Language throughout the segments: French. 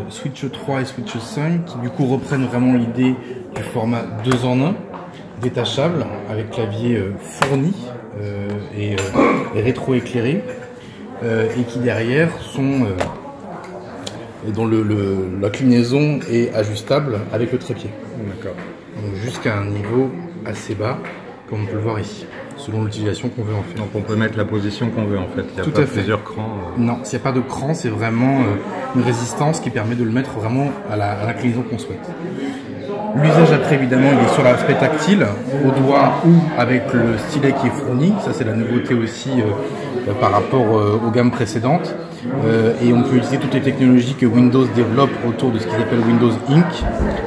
Switch 3 et Switch 5 qui du coup reprennent vraiment l'idée du format 2 en 1, détachable, avec clavier fourni et rétro-éclairé, et qui derrière sont et dont l'inclinaison est ajustable avec le trépied. D'accord. Donc jusqu'à un niveau assez bas, comme on peut le voir ici, selon l'utilisation qu'on veut en faire. Donc on peut mettre la position qu'on veut en fait, il n'y a pas plusieurs crans. Non, s'il n'y a pas de cran, c'est vraiment une résistance qui permet de le mettre vraiment à l'inclinaison qu'on souhaite. L'usage après évidemment il est sur l'aspect tactile, au doigt ou avec le stylet qui est fourni, ça c'est la nouveauté aussi par rapport aux gammes précédentes. Et on peut utiliser toutes les technologies que Windows développe autour de ce qu'ils appellent Windows Ink,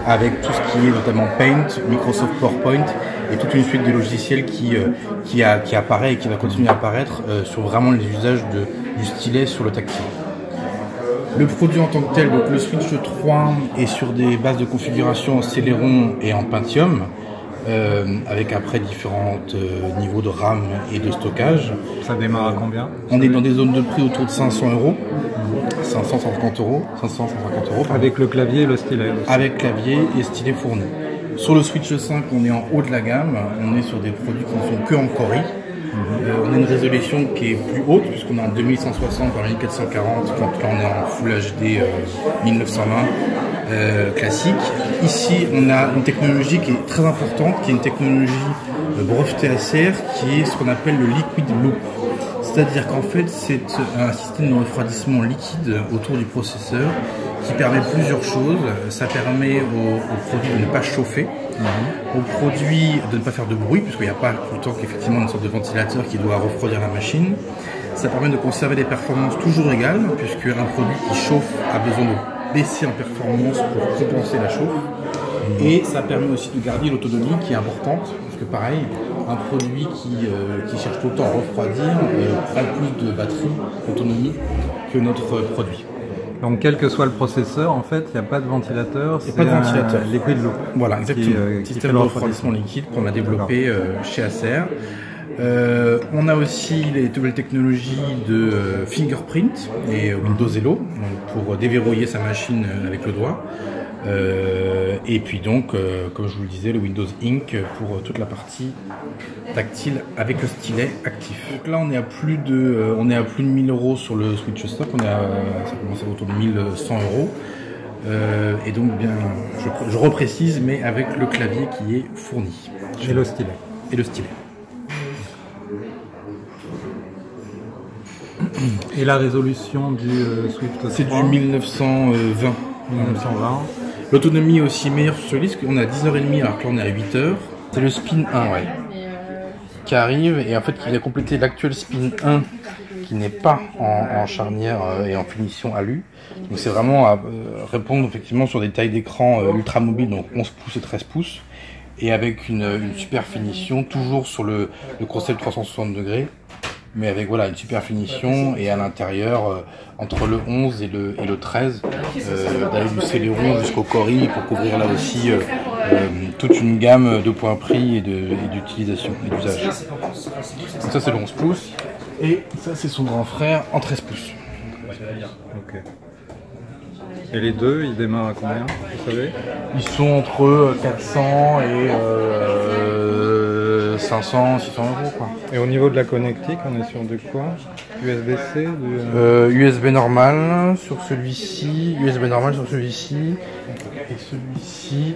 avec tout ce qui est notamment Paint, Microsoft PowerPoint et toute une suite de logiciels qui apparaît et qui va continuer à apparaître sur vraiment les usages du stylet sur le tactile. Le produit en tant que tel, donc le Switch 3 est sur des bases de configuration en Celeron et en Pentium, avec après différents niveaux de RAM et de stockage. Ça démarre à combien? On est dans des zones de prix autour de 500 €, 550 €, 550 €. Avec le clavier et le stylet aussi. Avec clavier et stylet fourni. Sur le Switch 5, on est en haut de la gamme, on est sur des produits qui ne sont que en Cori. On a une résolution qui est plus haute, puisqu'on est en 2160 par 1440, quand là on est en Full HD 1920 classique. Ici, on a une technologie qui est très importante, qui est une technologie brevetée Acer, qui est ce qu'on appelle le Liquid Loop. C'est-à-dire qu'en fait, c'est un système de refroidissement liquide autour du processeur qui permet plusieurs choses. Ça permet au produit de ne pas chauffer, au produit de ne pas faire de bruit, puisqu'il n'y a pas tout le temps qu'effectivement une sorte de ventilateur qui doit refroidir la machine. Ça permet de conserver des performances toujours égales, puisque un produit qui chauffe a besoin de baisser en performance pour compenser la chauffe. Et ça permet aussi de garder l'autonomie qui est importante, parce que pareil, un produit qui cherche tout le temps à refroidir prend plus de batterie, d'autonomie que notre produit. Donc quel que soit le processeur, en fait, il n'y a pas de ventilateur. Il n'y a pas de ventilateur. Liquid Loop. Voilà, exactement. Système de refroidissement liquide qu'on a développé chez Acer. On a aussi les nouvelles technologies de fingerprint et Windows Hello pour déverrouiller sa machine avec le doigt. Et puis donc, comme je vous le disais, le Windows Ink pour toute la partie tactile avec le stylet actif. Donc là, on est à plus de 1000 € sur le Switch 5. Ça commence à autour de 1100 €. Et donc, bien, je reprécise, mais avec le clavier qui est fourni. Et le stylet. Et le stylet. Et la résolution du Swift 3? C'est du 1920. 1920. L'autonomie est aussi meilleure sur ce disque, on est à 10h30 alors que là on est à 8h. C'est le Spin 1 qui arrive et en fait qui vient compléter l'actuel Spin 1 qui n'est pas en charnière et en finition alu. Donc c'est vraiment à répondre effectivement sur des tailles d'écran ultra mobiles, donc 11 pouces et 13 pouces, et avec une super finition, toujours sur le concept 360 degrés. Mais avec voilà une super finition et à l'intérieur entre le 11 et le 13 d'aller du Celeron jusqu'au Cori pour couvrir là aussi toute une gamme de points prix et d'utilisation et d'usage. Donc ça c'est le 11 pouces et ça c'est son grand frère en 13 pouces. Ok. Et les deux, ils démarrent à combien, vous savez? Ils sont entre 400 et 500, 600 € quoi. Et au niveau de la connectique, on est sur de quoi? USB-C USB normal sur celui-ci, USB normal sur celui-ci, et celui-ci,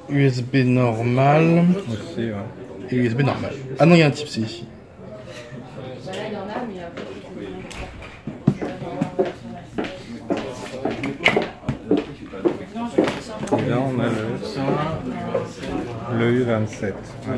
USB normal aussi, ouais. et USB normal. Ah non, il y a un type C ici. Et là, on a le U27. Ouais.